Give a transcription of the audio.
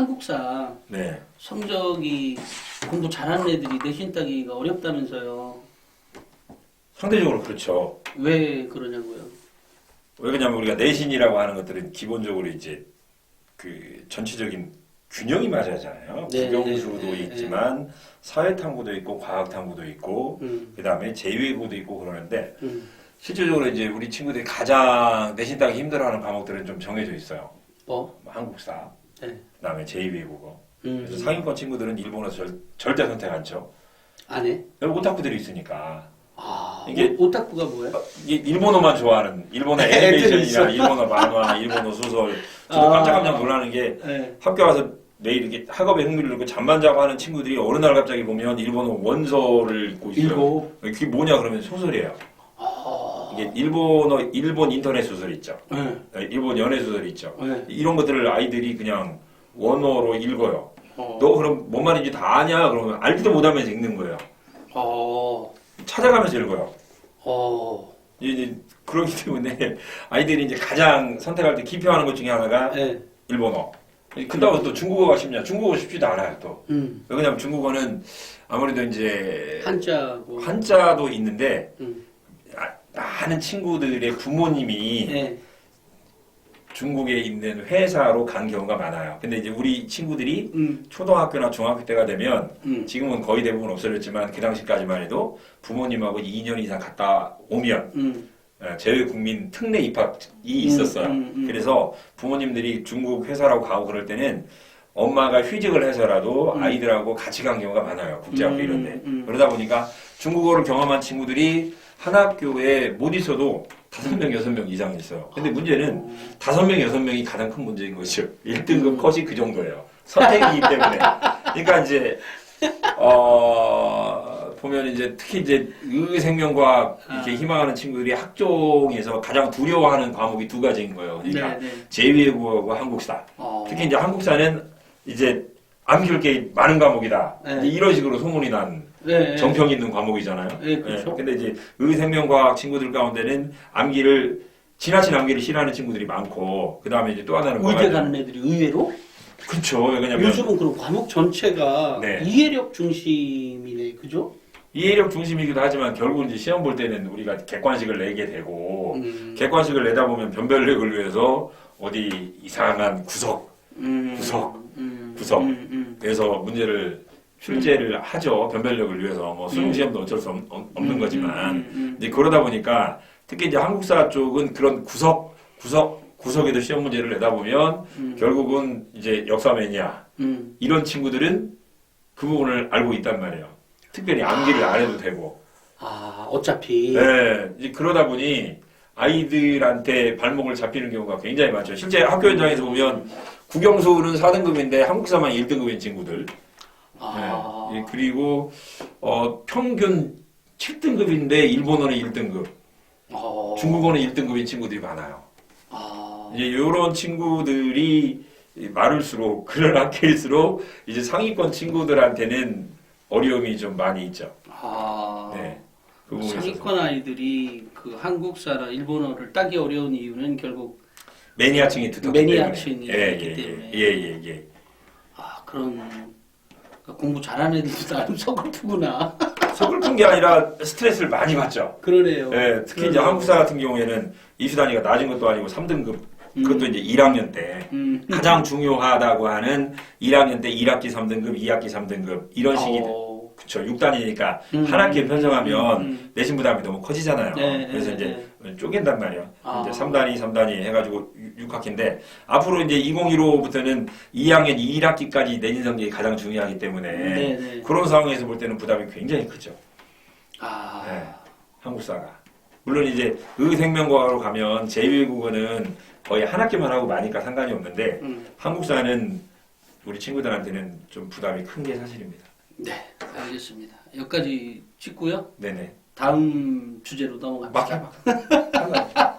한국사 네. 성적이 공부 잘하는 애들이 내신 따기가 어렵다면서요. 상대적으로 그렇죠. 왜 그러냐고요? 왜 그러냐면 우리가 내신이라고 하는 것들은 기본적으로 이제 그 전체적인 균형이 맞아야 하잖아요. 네, 국영수도 네, 네, 있지만 사회탐구도 있고 과학탐구도 있고 그다음에 제외고도 있고 그러는데 실질적으로 이제 우리 친구들이 가장 내신 따기 힘들어하는 과목들은 좀 정해져 있어요. 뭐? 한국사, 네. 그다음에 제2외국어. 그래서 상위권 친구들은 일본어 절대 선택 안 쳐. 안 해? 오타쿠들이 있으니까. 아, 이게- 오타쿠가 뭐예요? 이게 일본어만 좋아하는 일본어 애니메이션이나 일본어 만화, 일본어 소설. 저도 깜짝깜짝 놀라는 게 네. 학교 와서 매일 이렇게 학업에 흥미를 잃고 잠만 자고 하는 친구들이 어느 날 갑자기 보면 일본어 원서를 읽고 있어요. 읽고. 그게 뭐냐 그러면 소설이에요. 이게 일본 인터넷 소설 있죠. 네. 일본 연애 소설 있죠. 네. 이런 것들을 아이들이 그냥 원어로 읽어요. 어. 너 그럼 뭔 말인지 다 아냐? 그러면 알지도 못하면서 읽는 거예요. 어. 찾아가면서 읽어요. 어. 이제 그렇기 때문에 아이들이 이제 가장 선택할 때 기표하는 것 중에 하나가 네. 일본어. 그다음에 또 중국어가 쉽냐? 중국어 쉽지도 않아요. 또 왜냐면 중국어는 아무래도 이제 한자고. 한자도 있는데 음. 많은 친구들의 부모님이 네. 중국에 있는 회사로 간 경우가 많아요. 근데 이제 우리 친구들이 초등학교나 중학교 때가 되면 지금은 거의 대부분 없어졌지만 그 당시까지만 해도 부모님하고 2년 이상 갔다 오면 재외국민 특례 입학이 있었어요. 그래서 부모님들이 중국 회사라고 가고 그럴 때는 엄마가 휴직을 해서라도 아이들하고 같이 간 경우가 많아요. 국제학교 이런 데. 그러다 보니까 중국어를 경험한 친구들이 한 학교에 못 있어도 5명, 6명 이상 있어요. 근데 문제는 5명, 6명이 가장 큰 문제인 거죠. 1등급 컷이 그 정도예요. 선택이기 때문에. 그러니까 이제, 보면 이제 특히 이제 의생명과학 이렇게 희망하는 친구들이 학종에서 가장 두려워하는 과목이 두 가지인 거예요. 그러니까 제2외국어하고 한국사. 특히 이제 한국사는 이제 암기할 게 많은 과목이다. 네. 이제 이런 식으로 소문이 난 네. 정평이 있는 과목이잖아요. 네, 그렇죠. 근데 이제 의생명과학 친구들 가운데는 지나친 암기를 싫어하는 친구들이 많고, 그 다음에 이제 또 하나는 의대 가는 애들이 의외로? 그렇죠. 왜냐면 요즘은 그럼 과목 전체가 네. 이해력 중심이네, 그죠? 이해력 중심이기도 하지만 결국 이제 시험 볼 때는 우리가 객관식을 내게 되고, 객관식을 내다 보면 변별력을 위해서 어디 이상한 구석, 그래서 문제를 출제를 하죠. 변별력을 위해서. 뭐 수능 시험도 어쩔 수 없는 거지만. 이제 그러다 보니까 특히 이제 한국사 쪽은 그런 구석에도 시험 문제를 내다 보면 결국은 이제 역사 매니아 이런 친구들은 그 부분을 알고 있단 말이에요. 특별히 암기를 안 해도 되고. 아, 어차피. 네. 이제 그러다 보니 아이들한테 발목을 잡히는 경우가 굉장히 많죠. 실제 학교 현장에서 보면 국영수는 4등급인데 한국사만 1등급인 친구들. 네. 그리고 평균 7등급인데 일본어는 1등급, 중국어는 1등급인 친구들이 많아요. 이제 이런 친구들이 많을수록 그런 학교일수록 이제 상위권 친구들한테는 어려움이 좀 많이 있죠. 네. 그 부분에 있어서. 상위권 아이들이 그 한국사나 일본어를 따기 어려운 이유는 결국 매니아층이 두텁기 매니아층이 때문에. 있기 때문에. 예. 그런 공부 잘하는 애들도 나름 서글프구나. 서글픈 게 아니라 스트레스를 많이 받죠. 그러네요. 네, 특히 이제 한국사 같은 경우에는 입시 단위가 낮은 것도 아니고 3등급, 그것도 이제 1학년 때 가장 중요하다고 하는 1학년 때 1학기 3등급, 2학기 3등급 이런 식이 그쵸 6단위니까 한 학기에 편성하면 내신 부담이 너무 커지잖아요. 그래서 이제 쪼갠단 말이에요. 이제 3단위 해가지고 6학기인데 앞으로 이제 2015부터는 2학년 1학기까지 내신 성적이 가장 중요하기 때문에 그런 상황에서 볼 때는 부담이 굉장히 크죠. 네, 한국사가. 물론 이제 의생명과학으로 가면 제2외국어는 거의 한 학기만 하고 마니까 상관이 없는데 한국사는 우리 친구들한테는 좀 부담이 큰 게 사실입니다. 네, 알겠습니다. 여기까지 찍고요. 네네. 다음 주제로 넘어갑시다. 막혀.